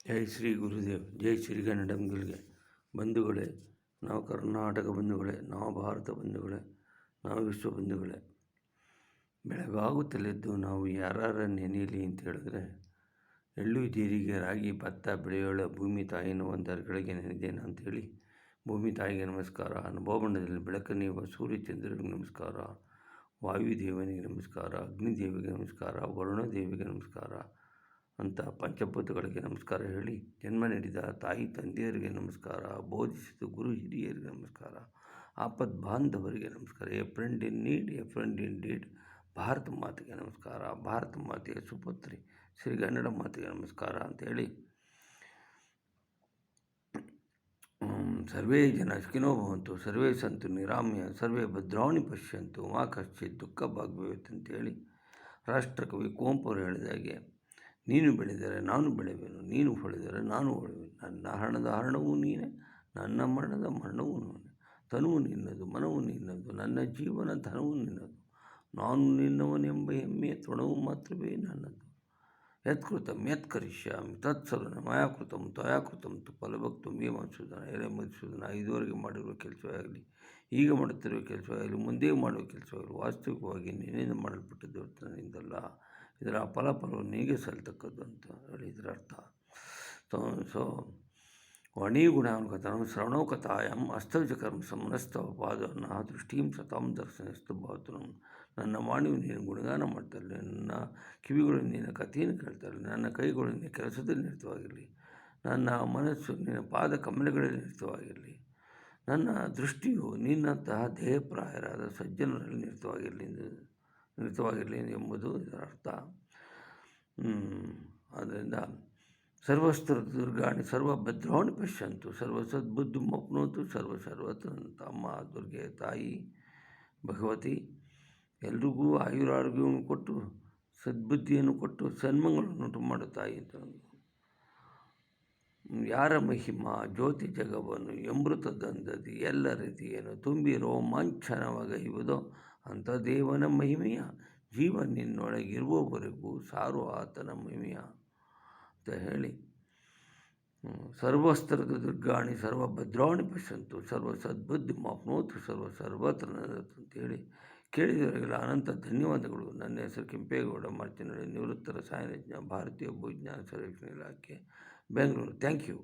ಜೈ ಶ್ರೀ ಗುರುದೇವ್, ಜೈ ಶ್ರೀಗನ್ನಡಂಗಳಿಗೆ ಬಂಧುಗಳೇ, ನಾವು ಕರ್ನಾಟಕ ಬಂಧುಗಳೇ, ನಾವು ಭಾರತ ಬಂಧುಗಳೇ, ನಾವು ವಿಶ್ವ ಬಂಧುಗಳೇ. ಬೆಳಗಾಗುತ್ತಲಿದ್ದು ನಾವು ಯಾರ ನೆನೆಯಲಿ ಅಂತ ಹೇಳಿದ್ರೆ, ಎಳ್ಳು ಜೀರಿಗೆ ರಾಗಿ ಭತ್ತ ಬೆಳೆಯೋಳ ಭೂಮಿ ತಾಯಿನ ಒಂದರಗಳಿಗೆ ನೆನೆದೇನ ಅಂಥೇಳಿ ಭೂಮಿ ತಾಯಿಗೆ ನಮಸ್ಕಾರ, ನಭೋಮಂಡಲದಲ್ಲಿ ಬೆಳಕನ್ನೀಯುವ ಸೂರ್ಯಚಂದ್ರನಿಗೆ ನಮಸ್ಕಾರ, ವಾಯುದೇವನಿಗೆ ನಮಸ್ಕಾರ, ಅಗ್ನಿದೇವಿಗೆ ನಮಸ್ಕಾರ, ವರುಣದೇವಿಗೆ ನಮಸ್ಕಾರ ಅಂತ ಪಂಚಭೂತಗಳಿಗೆ ನಮಸ್ಕಾರ ಹೇಳಿ, ಜನ್ಮ ನೀಡಿದ ತಾಯಿ ತಂದೆಯರಿಗೆ ನಮಸ್ಕಾರ, ಬೋಧಿಸಿದ ಗುರು ಹಿರಿಯರಿಗೆ ನಮಸ್ಕಾರ, ಆಪದ್ ಬಾಂಧವರಿಗೆ ನಮಸ್ಕಾರ, A friend in need, A friend in deed, Bharat ಮಾತೆಗೆ ನಮಸ್ಕಾರ, ಭಾರತ ಮಾತೆಯ ಸುಪುತ್ರಿ ಶ್ರೀಗನ್ನಡ ಮಾತೆಗೆ ನಮಸ್ಕಾರ ಅಂಥೇಳಿ, ಸರ್ವೇ ಜನ ಸುಖಿನೋ ಭವಂತು, ಸರ್ವೇ ಸಂತು ನಿರಾಮ್ಯ, ಸರ್ವೇ ಭದ್ರಾಣಿ ಪಶ್ಯಂತು, ಮಾ ಕಶ್ಚಿತ್ ದುಃಖ ಭಾಗ್ಯವೇತ್ ಅಂತೇಳಿ ರಾಷ್ಟ್ರಕವಿ ಕುವೆಂಪು ಅವರು ಹೇಳಿದಾಗೆ, ನೀನು ಬೆಳೆದರೆ ನಾನು ಬೆಳೆಯುವೆನು, ನೀನು ಹೊಳೆದರೆ ನಾನು ಹೊಳೆಯುವೆನು, ನನ್ನ ಹಣದ ಹರಣವೂ ನೀನೆ, ನನ್ನ ಮರಣದ ಮರಣವೂ ನೀನೆ, ತನುವು ನಿನ್ನದು ಮನವು ನಿನ್ನದು, ನನ್ನ ಜೀವನ ಧನವು ನಿನ್ನದು, ನಾನು ನಿನ್ನವನೆಂಬ ಹೆಮ್ಮೆಯ ತೃಣವು ಮಾತ್ರವೇ ನನ್ನದು. ಯತ್ಕೃತಂ ಯತ್ಕರಿಷ್ಯಾಮಿ ತತ್ಸರ್ವ ಮಯಾ ಕೃತಂ ತ್ವಯಾ ಕೃತಂ ತು ಫಲಭಕ್ತು ಮೇ ಮಧುಸೂದನ. ಎಲೆ ಮಧುಸೂದನ, ಇದುವರೆಗೆ ಮಾಡಿರುವ ಕೆಲಸವೇ ಆಗಲಿ, ಈಗ ಮಾಡುತ್ತಿರುವ ಕೆಲಸವೇ ಆಗಲಿ, ಮುಂದೆ ಮಾಡುವ ಕೆಲಸವಾಗಲಿ, ವಾಸ್ತವಿಕವಾಗಿ ನಿನ್ನಿಂದ ಮಾಡಲ್ಪಟ್ಟದ್ದು ನನ್ನಿಂದಲ್ಲ, ಇದರ ಫಲವು ನಿನಗೆ ಸಲ್ತಕ್ಕದ್ದು ಅಂತ ಹೇಳಿ ಇದರ ಅರ್ಥ. ಸೊ ವಾಣಿಗುಣಾನುಗತನಂ ಶ್ರವಣೋ ಕಥಾಯಂ ಅಸ್ತವಿಜ ಕರ್ಮ ಸಮನಸ್ತವ ಪಾದನ ದೃಷ್ಟಿಂ ಸತಾಂ ದರ್ಶನಸ್ತು ಭಾವತನಂ. ನನ್ನ ವಾಣಿಯು ನೀನು ಗುಣಗಾನ ಮಾಡ್ತಾಯಿರಲಿ, ನನ್ನ ಕಿವಿಗಳು ನಿನ್ನ ಕಥೆಯನ್ನು ಕೇಳ್ತಾಯಿರಲಿ, ನನ್ನ ಕೈಗಳು ನಿನ್ನ ಕೆಲಸದಲ್ಲಿ ನಿರತವಾಗಿರಲಿ, ನನ್ನ ಮನಸ್ಸು ನಿನ್ನ ಪಾದ ಕಮಲಗಳಲ್ಲಿ ನಿರತವಾಗಿರಲಿ, ನನ್ನ ದೃಷ್ಟಿಯು ನಿನ್ನಂತಹ ಧ್ಯೇಯಪ್ರಾಯರಾದ ಸಜ್ಜನರಲ್ಲಿ ನಿರತವಾಗಿರಲಿ ಎಂಬುದು ಇದರ ಅರ್ಥ. ಆದ್ದರಿಂದ ಸರ್ವಸ್ತ್ರ ದುರ್ಗಾಣಿ ಸರ್ವಭದ್ರಾಣಿ ಪಶ್ಯಂತು, ಸರ್ವ ಸದ್ಬುದ್ಧಿ ಮಪ್ನೋತು, ಸರ್ವತ್ರ ಅಮ್ಮ ದುರ್ಗೆ ತಾಯಿ ಭಗವತಿ ಎಲ್ರಿಗೂ ಆಯುರಾರೋಗ್ಯವನ್ನು ಕೊಟ್ಟು ಸದ್ಬುದ್ಧಿಯನ್ನು ಕೊಟ್ಟು ಸನ್ಮಂಗಳನ್ನುಂಟು ಮಾಡೋ ತಾಯಿ ಅಂತ. ಯಾರ ಮಹಿಮಾ ಜ್ಯೋತಿ ಜಗವನ್ನು ಅಮೃತದಂದದಿ ಎಲ್ಲ ರೀತಿಯನ್ನು ತುಂಬಿ ರೋಮಾಂಚನವಾಗೈವುದೋ ಅಂಥ ದೇವನ ಮಹಿಮೆಯ ಜೀವ ನಿನ್ನೊಳಗಿರುವವರೆಗೂ ಸಾರು ಆತನ ಮಹಿಮೆಯ ಅಂತ ಹೇಳಿ, ಸರ್ವಸ್ತ್ರದ ದುರ್ಗಾಣಿ ಸರ್ವಭದ್ರಾಣಿ ಪಶ್ಯಂತು, ಸರ್ವ ಸದ್ಬುದ್ಧಿ ಮಾಪ್ನೋತು, ಸರ್ವತ್ರ ಅಂತೇಳಿ ಕೇಳಿದವರಿಗೆಲ್ಲ ಅನಂತ ಧನ್ಯವಾದಗಳು. ನನ್ನ ಹೆಸರು ಕೆಂಪೇಗೌಡ ಮಾರ್ಚಿನಳ್ಳಿ, ನಿವೃತ್ತ ರಸಾಯನಜ್ಞ, ಭಾರತೀಯ ಭೂವಿಜ್ಞಾನ ಸರ್ವೇಕ್ಷಣಾ ಇಲಾಖೆ, ಬೆಂಗಳೂರು. Thank you.